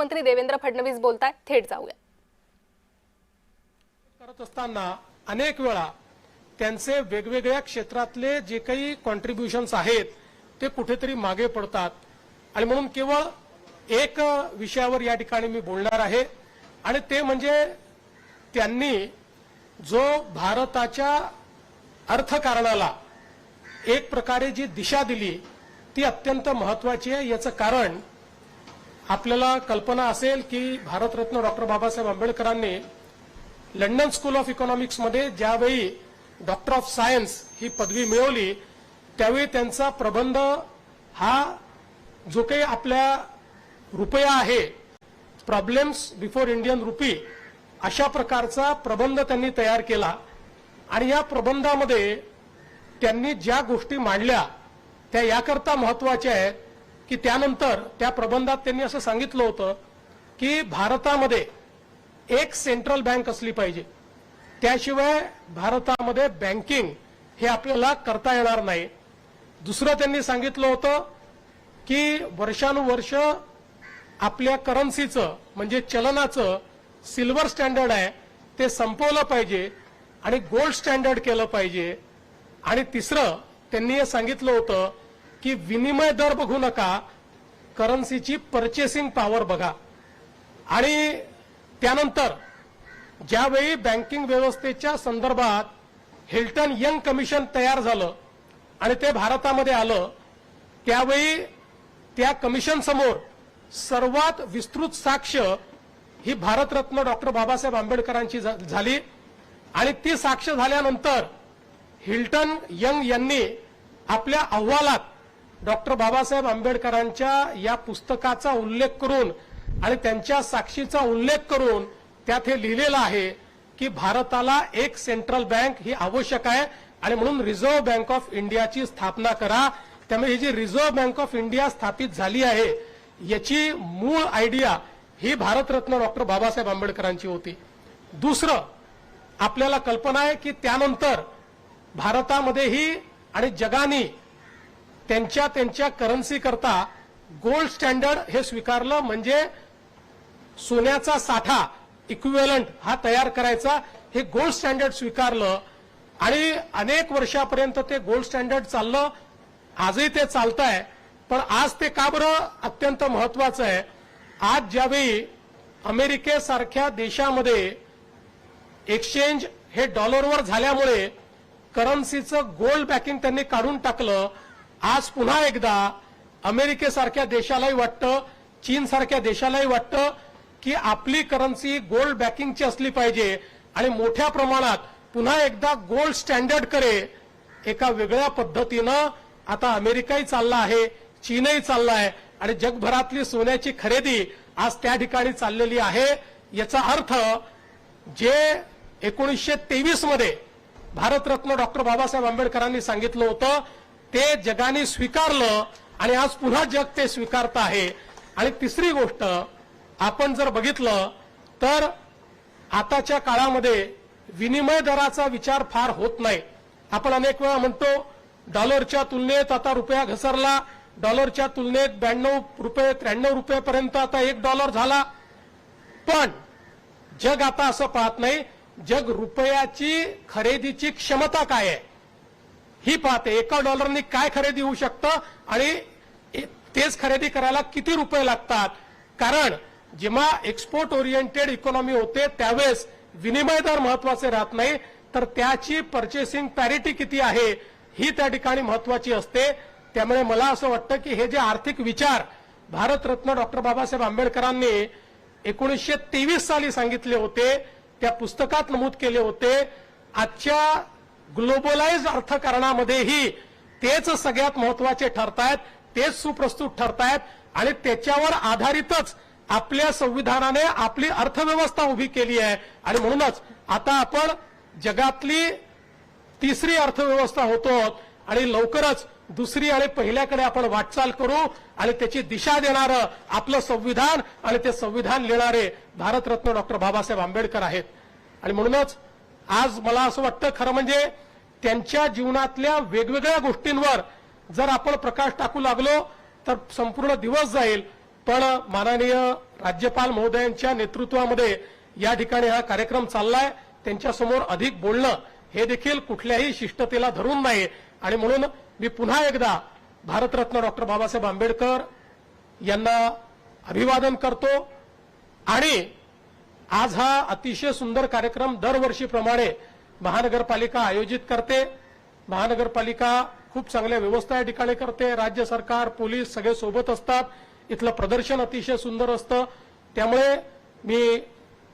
मंत्री देवेंद्र फडणवीस बोलतायत, थेट जाऊया। करत असताना अनेक वेळा त्यांचे वेगवेगळ्या क्षेत्रातले जे काही कॉन्ट्रीब्युशन्स आहेत ते कुठेतरी मागे पडतात आणि म्हणून केवळ एक विषयावर या ठिकाणी मी बोलणार आहे आणि ते म्हणजे त्यांनी जो भारताच्या अर्थकारणाला एक प्रकारे जी दिशा दिली ती अत्यंत महत्वाची आहे। याचं कारण आपल्याला कल्पना असेल की भारतरत्न डॉक्टर बाबासाहेब आंबेडकरांनी लंडन स्कूल ऑफ इकॉनॉमिक्समध्ये ज्यावेळी डॉक्टर ऑफ सायन्स ही पदवी मिळवली त्यावेळी त्यांचा प्रबंध हा जो काही आपल्या रुपया आहे, प्रॉब्लेम्स बिफोर इंडियन रुपी, अशा प्रकारचा प्रबंध त्यांनी तयार केला आणि या प्रबंधामध्ये त्यांनी ज्या गोष्टी मांडल्या त्या याकरता महत्वाच्या आहेत की त्यानंतर त्या प्रबंधात त्यांनी असं सांगितलं होतं की भारतामध्ये एक सेंट्रल बँक असली पाहिजे, त्याशिवाय भारतामध्ये बँकिंग हे आपल्याला करता येणार नाही। दुसरं त्यांनी सांगितलं होतं की वर्षानुवर्ष आपल्या करन्सीचं म्हणजे चलनाचं सिल्वर स्टँडर्ड आहे ते संपवलं पाहिजे आणि गोल्ड स्टँडर्ड केलं पाहिजे। आणि तिसरं त्यांनी हे सांगितलं होतं की विनिमय दर बघू नका, करन्सीची पर्चेसिंग पॉवर बघा। आणि त्यानंतर ज्यावेळी बँकिंग व्यवस्थेच्या संदर्भात हिल्टन यंग कमिशन तयार झालं आणि ते भारतामध्ये आलं त्यावेळी त्या कमिशन समोर सर्वात विस्तृत साक्ष ही भारतरत्न डॉक्टर बाबासाहेब आंबेडकरांची झाली आणि ती साक्ष झाल्यानंतर हिल्टन यंग यांनी आपल्या अहवालात डॉक्टर बाबासाहेब आंबेडकरांच्या या पुस्तकाचा उल्लेख करून आणि त्यांच्या साक्षीचा उल्लेख करून त्यात हे लिहिलेलं आहे की भारताला एक सेंट्रल बँक ही आवश्यक आहे आणि म्हणून रिझर्व्ह बँक ऑफ इंडियाची स्थापना करा। त्यामुळे ही जी रिझर्व्ह बँक ऑफ इंडिया स्थापित झाली आहे याची मूळ आयडिया ही भारतरत्न डॉक्टर बाबासाहेब आंबेडकरांची होती। दुसरं आपल्याला कल्पना आहे की त्यानंतर भारतामध्येही आणि जगाने त्यांच्या करन्सी करता गोल्ड स्टँडर्ड हे स्वीकारलं, म्हणजे सोन्याचा साठा इक्विव्हॅलंट हा तयार करायचा, हे गोल्ड स्टँडर्ड स्वीकारलं आणि अनेक वर्षापर्यंत ते गोल्ड स्टँडर्ड चाललं, आजही ते चालत आहे। पण आज ते का बरं अत्यंत महत्वाचं आहे? आज ज्यावेळी अमेरिकेसारख्या देशामध्ये एक्सचेंज हे डॉलरवर झाल्यामुळे करन्सीचं गोल्ड बॅकिंग त्यांनी काढून टाकलं, आज पुन्हा एकदा अमेरिकेसारख्या देशालाही वाटतं, चीनसारख्या देशालाही वाटतं की आपली करन्सी गोल्ड बॅकिंगची असली पाहिजे आणि मोठ्या प्रमाणात पुन्हा एकदा गोल्ड स्टँडर्ड करे एका वेगळ्या पद्धतीनं आता अमेरिकाही चालला आहे, चीनही चालला आहे आणि जगभरातली सोन्याची खरेदी आज त्या ठिकाणी चाललेली आहे। याचा अर्थ जे 1923 मध्ये भारतरत्न डॉक्टर बाबासाहेब आंबेडकरांनी सांगितलं होतं ते जगाने स्वीकारलं आणि आज पुन्हा जग ते स्वीकारत आहे। आणि तिसरी गोष्ट आपण जर बघितलं तर आताच्या काळामध्ये विनिमय दराचा विचार फार होत नाही। आपण अनेक वेळा म्हणतो डॉलरच्या तुलनेत आता रुपया घसरला, डॉलरच्या तुलनेत 92 रुपये 93 रुपयेपर्यंत आता $1 झाला, पण जग आता असं पाहत नाही, जग रुपयाची खरेदीची क्षमता काय आहे ही पाहते। $1 काय खरेदी होऊ शकतं आणि तेच खरेदी करायला किती रुपये लागतात, कारण जेव्हा एक्सपोर्ट ओरिएंटेड इकॉनॉमी होते त्यावेळेस विनिमय दर महत्वाचे राहत नाही तर त्याची पर्चेसिंग पॅरिटी किती आहे ही त्या ठिकाणी महत्वाची असते। त्यामुळे मला असं वाटतं की हे जे आर्थिक विचार भारतरत्न डॉक्टर बाबासाहेब आंबेडकरांनी 1923 साली सांगितले होते, त्या पुस्तकात नमूद केले होते, आजच्या ग्लोबलाइज्ड अर्थकारणामध्येही तेच सगळ्यात महत्वाचे ठरतायत, तेच सुप्रस्तुत ठरतायत आणि त्याच्यावर आधारितच आपल्या संविधानाने आपली अर्थव्यवस्था उभी केली आहे आणि म्हणूनच आता आपण जगातली तिसरी अर्थव्यवस्था होतो आणि लवकरच दुसरी आणि पहिल्याकडे आपण वाटचाल करू आणि त्याची दिशा देणारं आपलं संविधान आणि ते संविधान लिहिणारे भारतरत्न डॉक्टर बाबासाहेब आंबेडकर आहेत। आणि म्हणूनच आज मला असं वाटतं खरं म्हणजे त्यांच्या जीवनातल्या वेगवेगळ्या गोष्टींवर जर आपण प्रकाश टाकू लागलो तर संपूर्ण दिवस जाईल, पण माननीय राज्यपाल महोदयांच्या नेतृत्वामध्ये या ठिकाणी हा कार्यक्रम चाललाय. त्यांच्यासमोर अधिक बोलणं हे देखील कुठल्याही शिष्टतेला धरून नाही आणि म्हणून मी पुन्हा एकदा भारतरत्न डॉक्टर बाबासाहेब आंबेडकर यांना अभिवादन करतो आणि आज हा अतिशय सुंदर कार्यक्रम दरवर्षीप्रमाणे महानगरपालिका आयोजित करते. महानगरपालिका खूप चांगल्या व्यवस्था या ठिकाणी करते. राज्य सरकार, पोलीस सगळे सोबत असतात. इथलं प्रदर्शन अतिशय सुंदर असतं. त्यामुळे मी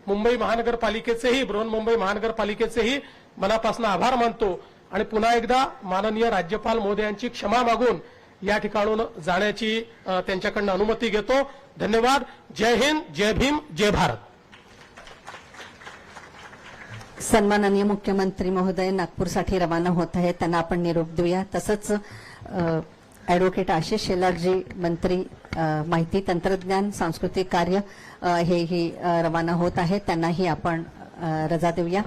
मुंबई महानगरपालिकेचेही, बृहन्मुंबई महानगरपालिकेचेही मनापासून आभार मानतो आणि पुन्हा एकदा माननीय राज्यपाल महोदयांची क्षमा मागून या ठिकाणून जाण्याची त्यांच्याकडनं अनुमती घेतो. धन्यवाद. जय हिंद, जय भीम, जय भारत. सन्माननीय मुख्यमंत्री महोदय नागपूरसाठी रवाना होत आहेत. त्यांना आपण निरोप देऊया. तसंच ॲडव्होकेट आशिष शेलारजी मंत्री माहिती तंत्रज्ञान सांस्कृतिक कार्य हेही रवाना होत आहेत. त्यांनाही आपण रजा देऊया.